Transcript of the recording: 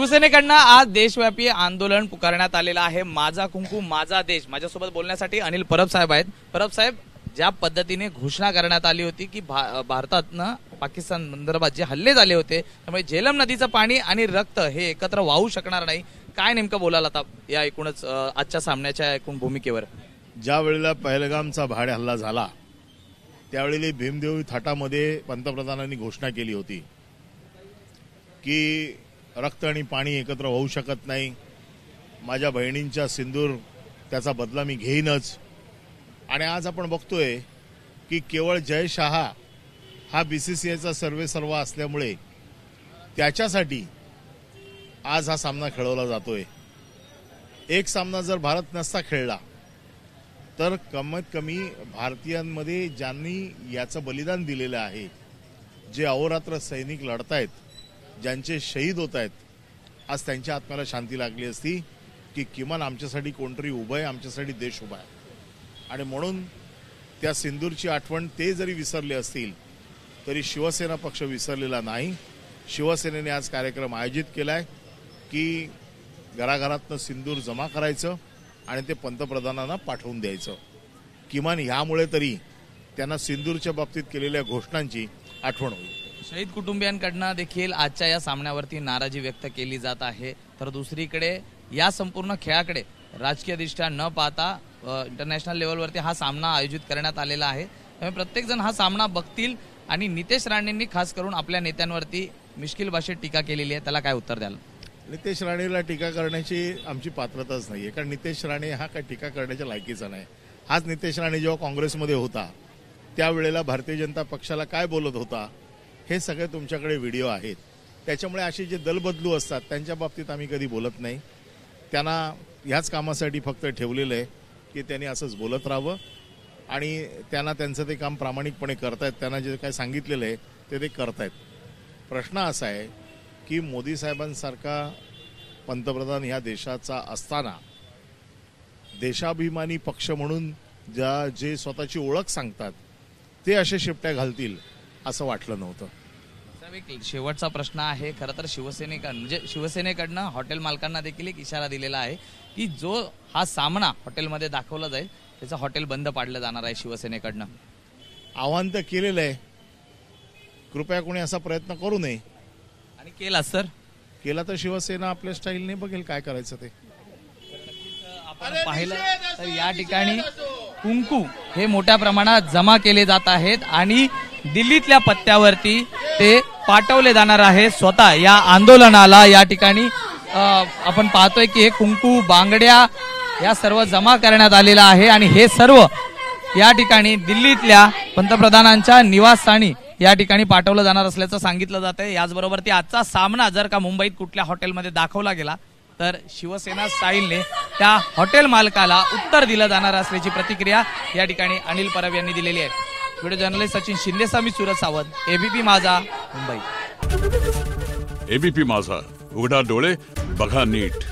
शिवसेनेकडनं आज देशव्यापी आंदोलन पुकारण्यात आलेलं आहे। माझा कुंकू माझा देश। माझ्यासोबत बोलण्यासाठी अनिल परब साहेब आहेत। परब साहेब, ज्या पद्धतीने घोषणा करण्यात आली होती की भारतातनं पाकिस्तान संदर्भात जे हल्ले झाले होते त्यामुळे झेलम नदीचं पाणी आणि रक्त हे एकत्र वाहू शकणार नाही, काय नेमकं बोलाल आता या एकूणच आजच्या सामन्याच्या एकूण भूमिकेवर? ज्या वेळेला पहलगामचा भाड हल्ला झाला त्यावेळी भीमदेव थाटामध्ये पंतप्रधानांनी घोषणा केली होती की रक्त आणि पाणी एकत्र होऊ शकत नाही, माझ्या बहिणींच्या सिंदूर त्याचा बदला मी घेईनच। आणि आज आपण बघतोय की केवळ जय शहा हा बीसीसीआयचा सर्वेसर्वा असल्यामुळे त्याच्यासाठी आज हा सामना खेळवला जातोय। एक सामना जर भारत नसता खेळला तर कमीत कमी भारतीयांमध्ये ज्यांनी याचं बलिदान दिलेलं आहे, जे अहोरात्र सैनिक लढतायत, ज्यांचे शहीद होत आहेत, आज त्यांच्या आत्म्याला शांती लागली असती की किमान आमच्यासाठी कोणतरी उभं आहे, आमच्यासाठी देश उभा आहे। आणि म्हणून त्या सिंदूरची आठवण ते जरी विसरले असतील तरी शिवसेना पक्ष विसरलेला नाही। शिवसेनेने आज कार्यक्रम आयोजित केलाय की घराघरातनं सिंदूर जमा करायचं आणि ते पंतप्रधानांना पाठवून द्यायचं। किमान ह्यामुळे तरी त्यांना सिंदूरच्या बाबतीत केलेल्या घोषणांची आठवण होईल। शहीद कुटुंबियांकडनं देखील आजच्या या सामन्यावरती नाराजी व्यक्त केली जात आहे, तर दुसरीकडे या संपूर्ण खेळाकडे राजकीय दृष्ट्या न पाहता इंटरनॅशनल लेवलवरती हा सामना आयोजित करण्यात आलेला आहे। त्यामुळे प्रत्येक जण हा सामना बघतील आणि नितेश राणेंनी खास करून आपल्या नेत्यांवरती मिश्किल भाषेत टीका केलेली आहे, त्याला काय उत्तर द्याल? नितेश राणेला टीका करण्याची आमची पात्रताच नाहीये, कारण नितेश राणे हा काय टीका करण्याच्या लायकीचा नाही। हाच नितेश राणे जेव्हा काँग्रेसमध्ये होता त्यावेळेला भारतीय जनता पक्षाला काय बोलत होता हे सगळे तुमच्याकडे व्हिडिओ आहेत। त्याच्यामुळे असे जे दलबदलू असतात त्यांच्या बाबतीत आम्ही कधी बोलत नाही। त्यांना ह्याच कामासाठी फक्त ठेवलेलं आहे की त्यांनी असंच बोलत राहावं आणि त्यांना त्यांचं ते काम प्रामाणिकपणे करतायत, त्यांना जे काय सांगितलेलं आहे ते करतायत। प्रश्न असा आहे की मोदी साहेबांसारखा पंतप्रधान ह्या देशाचा असताना देशाभिमानी पक्ष म्हणून जे स्वतःची ओळख सांगतात ते असे शिपट्या घालतील असं वाटलं नव्हतं। शेवटचा प्रश्न आहे, खरं तर शिवसेनेकडनं हॉटेल मालकांना देखील एक इशारा दिलेला आहे की जो हा सामना हॉटेलमध्ये दाखवला जाईल त्याचं हॉटेल बंद पाडलं जाणार आहे शिवसेनेकडनं। आव्हान तर केलेलं आहे, कृपया कोणी असा प्रयत्न करू नये। आणि केला सर केला तर शिवसेना आपल्या स्टाईलने बघेल काय करायचं ते। आपण पाहिलं तर या ठिकाणी कुंकू हे मोठ्या प्रमाणात जमा केले जात आहेत आणि दिल्लीतल्या पत्त्यावरती ते पाठवले जाणार आहे। स्वतः या आंदोलनाला या ठिकाणी आपण पाहतोय की हे कुंकू बांगड्या या सर्व जमा करण्यात आलेलं आहे आणि हे सर्व या ठिकाणी दिल्लीतल्या पंतप्रधानांच्या निवासस्थानी या ठिकाणी पाठवलं जाणार असल्याचं सांगितलं जात आहे। याचबरोबर ती आजचा सामना जर का मुंबईत कुठल्या हॉटेलमध्ये दाखवला गेला तर शिवसेना स्टाईलने त्या हॉटेल मालकाला उत्तर दिलं जाणार असल्याची प्रतिक्रिया या ठिकाणी अनिल परब यांनी दिलेली आहे। व्हिडिओ जर्नलिस्ट सचिन शिंदे, मी सूरज सावंत, एबीपी माझा, मुंबई। एबीपी माझा, उघडा डोळे बघा नीट।